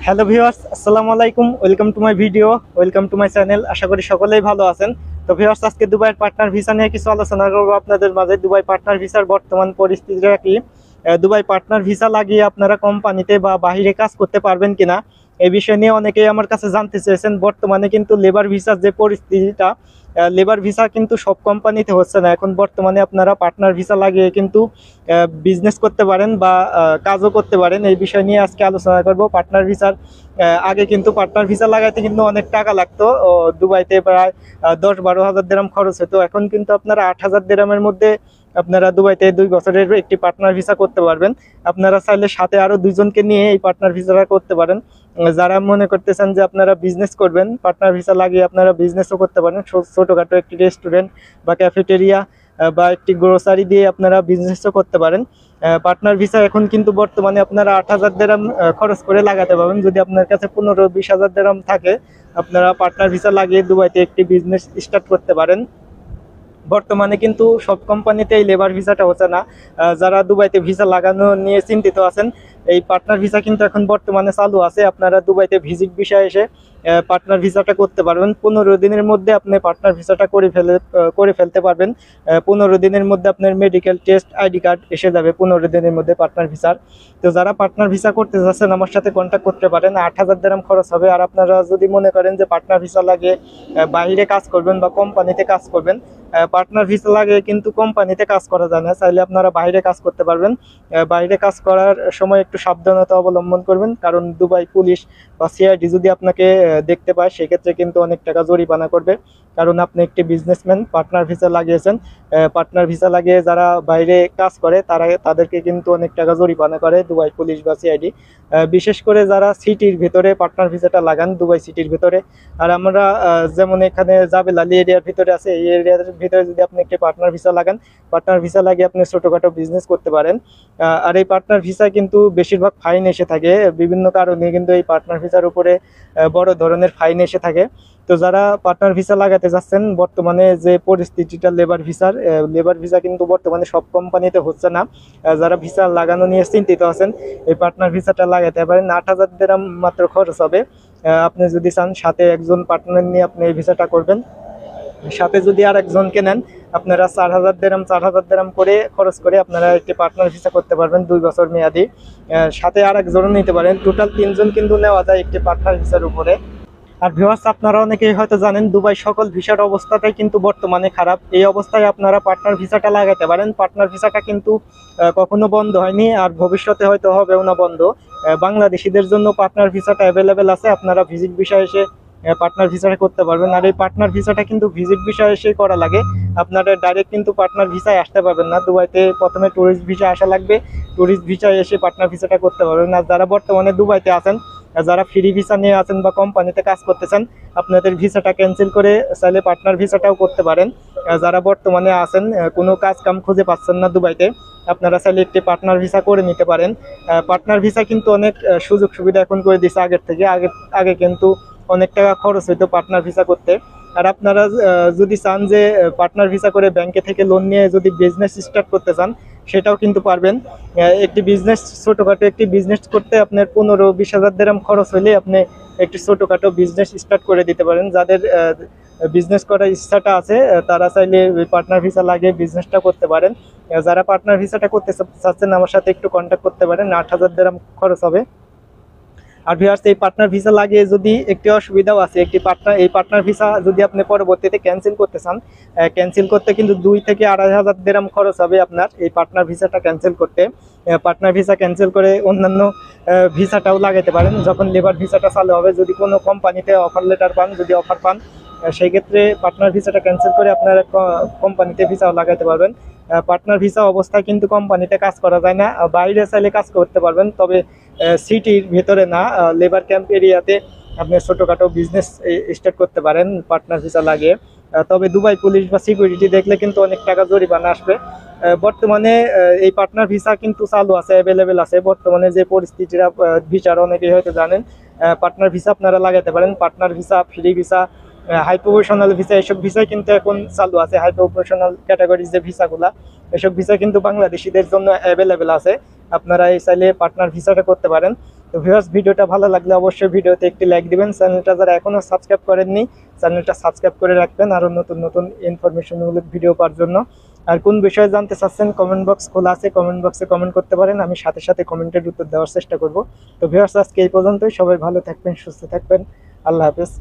Hello viewers, আসসালামু আলাইকুম। Welcome to my video, welcome to my channel. আশা করি সকলেই ভালো আছেন। তো ভিউয়ার্স, আজকে দুবাইয়ের পার্টনার ভিসা নিয়ে কিছু আলোচনা করবো আপনাদের মাঝে। দুবাই পার্টনার ভিসার বর্তমান পরিস্থিতিটা কি, দুবাই পার্টনার ভিসা লাগিয়ে আপনারা কোম্পানিতে বা বাহিরে কাজ করতে পারবেন কিনা, এই বিষয় নিয়ে অনেকেই আমার কাছে জানতে চেয়েছেন। বর্তমানে কিন্তু লেবার ভিসার যে পরিস্থিতিটা, লেবার ভিসা কিন্তু সব কোম্পানিতে হচ্ছে না। এখন বর্তমানে আপনারা পার্টনার ভিসা লাগিয়ে কিন্তু বিজনেস করতে পারেন বা কাজও করতে পারেন। এই বিষয় নিয়ে আজকে আলোচনা করব। পার্টনার ভিসার আগে কিন্তু পার্টনার ভিসা লাগাইতে কিন্তু অনেক টাকা লাগতো। দুবাইতে প্রায় 10-12 হাজার দিরহাম খরচ হতো। এখন কিন্তু আপনারা 8,000 দিরহামের মধ্যে আপনারা দুবাইতে 2 বছরের একটি পার্টনার ভিসা করতে পারবেন। আপনারা চাইলে সাথে আরো 2জনকে নিয়ে এই পার্টনার ভিসাটা করতে পারেন। যারা মনে করতেছেন যে আপনারা বিজনেস করবেন, পার্টনার ভিসা লাগিয়ে আপনারা বিজনেসও করতে পারেন। ছোটখাটো একটি রেস্টুরেন্ট বা ক্যাফেটেরিয়া বা একটি গ্রোসারি দিয়ে আপনারা বিজনেসও করতে পারেন। পার্টনার ভিসা এখন কিন্তু বর্তমানে আপনারা 8,000 দিরহাম খরচ করে লাগাতে পারবেন। যদি আপনার কাছে 15-20 হাজার দিরহাম থাকে, আপনারা পার্টনার ভিসা লাগিয়ে দুবাইতে একটি বিজনেস স্টার্ট করতে পারেন। বর্তমানে কিন্তু সব কোম্পানিতে এই লেবার ভিসাটা হচ্ছে না। যারা দুবাইতে ভিসা লাগানো নিয়ে চিন্তিত আছেন, এই পার্টনার ভিসা কিন্তু এখন বর্তমানে চালু আছে। আপনারা দুবাইতে ভিজিট ভিসা এসে পার্টনার ভিসাটা করতে পারবেন। 15 দিনের মধ্যে আপনি পার্টনার ভিসাটা করে ফেলতে পারবেন। 15 দিনের মধ্যে আপনার মেডিকেল টেস্ট, আইডি কার্ড এসে যাবে 15 দিনের মধ্যে পার্টনার ভিসার। তো যারা পার্টনার ভিসা করতে যাচ্ছেন আমার সাথে কন্ট্যাক্ট করতে পারেন। 8,000 দিরহাম খরচ হবে। আর আপনারা যদি মনে করেন যে পার্টনার ভিসা লাগে বাইরে কাজ করবেন বা কোম্পানিতে কাজ করবেন, পার্টনার ভিসা লাগে কিন্তু কোম্পানিতে কাজ করা যায় না। চাইলে আপনারা বাইরে কাজ করতে পারবেন। বাইরে কাজ করার সময় একটু সাবধানতা অবলম্বন করবেন, কারণ দুবাই পুলিশ বা সিআইডি যদি আপনাকে দেখতে পায়, সেক্ষেত্রে কিন্তু অনেক টাকা জরিমানা করবে। কারণ আপনি একটি বিজনেসম্যান, পার্টনার ভিসা লাগিয়েছেন। পার্টনার ভিসা লাগিয়ে যারা বাইরে কাজ করে তাদেরকে কিন্তু অনেক টাকা জরিমানা করে দুবাই পুলিশ বা সিআইডি। বিশেষ করে যারা সিটির ভিতরে পার্টনার ভিসাটা লাগান, দুবাই সিটির ভিতরে। আর আমরা যেমন এখানে জাবেল আলী এরিয়ার ভিতরে আছে, এই এরিয়ার ভিতরে যদি আপনি একটি পার্টনার ভিসা লাগান, পার্টনার ভিসা লাগিয়ে আপনি ছোটোখাটো বিজনেস করতে পারেন। আর এই পার্টনার ভিসা কিন্তু বেশিরভাগ ফাইন এসে থাকে বিভিন্ন কারণে, কিন্তু এই পার্টনার ভিসার উপরে বড় ধরনের ফাইন এসে থাকে। তো যারা পার্টনার ভিসা লাগাতে যাচ্ছেন, বর্তমানে যে পরিস্থিতিটা লেবার ভিসা কিন্তু বর্তমানে সব কোম্পানিতে হচ্ছে না। যারা ভিসা লাগানো নিয়ে চিন্তিত আছেন, এই পার্টনার ভিসাটা লাগাতে পারেন। 8,000 দিরহাম মাত্র খরচ হবে। আপনি যদি চান সাথে একজন পার্টনার নিয়ে আপনি এই ভিসাটা করবেন, সাথে যদি আর একজনকে নেন, আপনারা 4,000 দিরহাম করে খরচ করে আপনারা একটি পার্টনার ভিসা করতে পারবেন 2 বছর মেয়াদি। সাথে আর একজনও নিতে পারেন। টোটাল 3জন কিন্তু নেওয়া যায় একটি পার্টনার ভিসার উপরে। আর ভিউয়ার্স, আপনারা অনেকেই হয়তো জানেন দুবাই সকল ভিসার অবস্থাটাই কিন্তু বর্তমানে খারাপ। এই অবস্থায় আপনারা পার্টনার ভিসাটা লাগাতে পারেন। পার্টনার ভিসাটা কিন্তু কখনো বন্ধ হয়নি, আর ভবিষ্যতে হয়তো হবেও না বন্ধ। বাংলাদেশিদের জন্য পার্টনার ভিসাটা অ্যাভেলেবেল আছে। আপনারা ভিজিট ভিসা এসে পার্টনার ভিসাটা করতে পারবেন। আর এই পার্টনার ভিসাটা কিন্তু ভিজিট ভিসা এসে করা লাগে। আপনারা ডাইরেক্ট কিন্তু পার্টনার ভিসায় আসতে পারবেন না। দুবাইতে প্রথমে ট্যুরিস্ট ভিসা আসা লাগবে, ট্যুরিস্ট ভিসায় এসে পার্টনার ভিসাটা করতে পারবেন। আর যারা বর্তমানে দুবাইতে আছেন, যারা ফ্রি ভিসা নিয়ে আছেন বা কোম্পানিতে কাজ করতেছেন, আপনাদের ভিসাটা ক্যান্সেল করে চাইলে পার্টনার ভিসাটাও করতে পারেন। যারা বর্তমানে আছেন কোনো কাজ কাম খুঁজে পাচ্ছেন না দুবাইতে, আপনারা চাইলে একটি পার্টনার ভিসা করে নিতে পারেন। পার্টনার ভিসা কিন্তু অনেক সুযোগ সুবিধা এখন করে দিচ্ছে আগের থেকে। আগে কিন্তু অনেক টাকা খরচ হইতো পার্টনার ভিসা করতে। আর আপনারা যদি চান যে পার্টনার ভিসা করে ব্যাংকে থেকে লোন নিয়ে যদি বিজনেস স্টার্ট করতে চান, সেটাও কিন্তু পারবেন। একটি বিজনেস, ছোটোখাটো একটি বিজনেস করতে আপনার 15-20 হাজার দিরহাম খরচ হলে আপনি একটি ছোটোখাটো বিজনেস স্টার্ট করে দিতে পারেন। যাদের বিজনেস করার ইচ্ছাটা আছে, তারা চাইলে পার্টনার ভিসা লাগিয়ে বিজনেসটা করতে পারেন। যারা পার্টনার ভিসাটা করতে চাচ্ছেন আমার সাথে একটু কন্ট্যাক্ট করতে পারেন। 8,000 দিরহাম খরচ হবে। আর ভিউয়ার্স, এই পার্টনার ভিসা লাগিয়ে যদি একটি অসুবিধাও আছে, এই পার্টনার ভিসা যদি আপনি পরবর্তীতে ক্যান্সেল করতে চান, ক্যান্সেল করতে কিন্তু 2 থেকে 2,500 দিরহাম খরচ হবে আপনার এই পার্টনার ভিসাটা ক্যান্সেল করতে। পার্টনার ভিসা ক্যান্সেল করে অন্যান্য ভিসাটাও লাগাইতে পারেন যখন লেবার ভিসাটা চালু হবে। যদি কোনো কোম্পানিতে অফার লেটার পান, যদি অফার পান, সেই ক্ষেত্রে পার্টনার ভিসাটা ক্যান্সেল করে আপনারা কোম্পানিতে ভিসাও লাগাইতে পারবেন। পার্টনার ভিসা অবস্থায় কিন্তু কোম্পানিতে কাজ করা যায় না। বাইরে চাইলে কাজ করতে পারবেন, তবে সিটির ভেতরে না। লেবার ক্যাম্প এরিয়াতে আপনি ছোটোখাটো বিজনেস স্টার্ট করতে পারেন পার্টনার ভিসা লাগিয়ে। তবে দুবাই পুলিশ বা সিকিউরিটি দেখলে কিন্তু অনেক টাকা জরিমানা আসবে। বর্তমানে এই পার্টনার ভিসা কিন্তু চালু আছে, অ্যাভেলেবেল আছে। বর্তমানে যে পরিস্থিতিটা ভিসার অনেকেই হয়তো জানেন। পার্টনার ভিসা আপনারা লাগাতে পারেন। Partner visa, free visa, high professional visa, এসব ভিসাই কিন্তু এখন চালু আছে। হাই প্রফেশনাল ক্যাটাগরির যে ভিসাগুলা, এসব ভিসা কিন্তু বাংলাদেশিদের জন্য অ্যাভেলেবেল আছে। আপনারা এই চাইলে পার্টনার ভিসাটা করতে পারেন। তো ভিউয়ার্স, ভিডিওটা ভালো লাগলে অবশ্যই ভিডিওতে একটি লাইক দিবেন। চ্যানেলটা যারা এখনো সাবস্ক্রাইব করেননি, চ্যানেলটা সাবস্ক্রাইব করে রাখবেন আরো নতুন নতুন ইনফরমেশনমূলক ভিডিও পাওয়ার জন্য। আর কোন বিষয়ে জানতে চাচ্ছেন, কমেন্ট বক্স খোলা আছে, কমেন্ট বক্সে কমেন্ট করতে পারেন, আমি সাথে সাথে কমেন্টের উত্তর দেওয়ার চেষ্টা করব। তো ভিউয়ার্স, আজকে এই পর্যন্তই। সবাই ভালো থাকবেন, সুস্থ থাকবেন। আল্লাহ হাফেজ।